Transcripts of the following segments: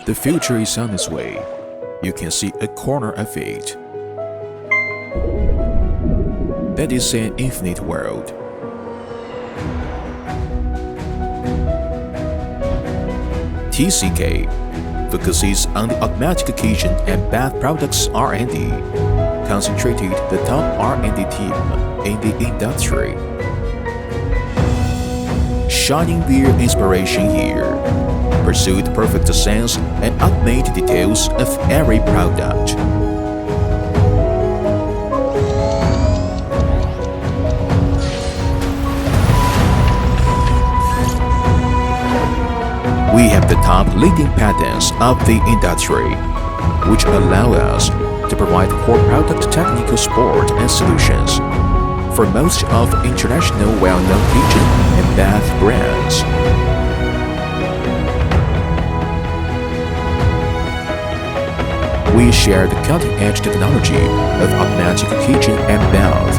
The future is on its way. You can see a corner of it. That is an infinite world. TCK focuses on the automatic kietchen and bath products R&D, concentrated the top R&D team in the industry. Shining their inspiration here, pursued perfect sense and automated details of every product. We have the top leading patents of the industry, which allow us to provide core product technical support and solutions for most of international well-known kietchen and bath brands. We share the cutting-edge technology of automatic kietchen and bath,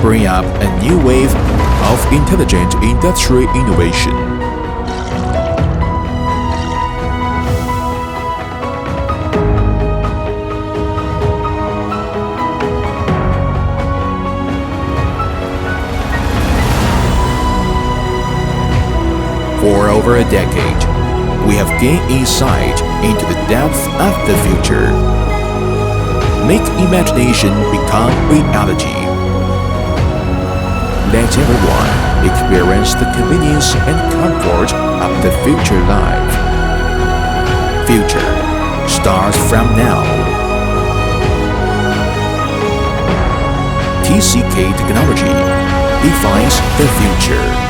bring up a new wave of intelligent industry innovation. For over a decade, we have gained insight into the depth of the future. Make imagination become reality. Let everyone experience the convenience and comfort of the future life. Future starts from now. TCK technology defines the future.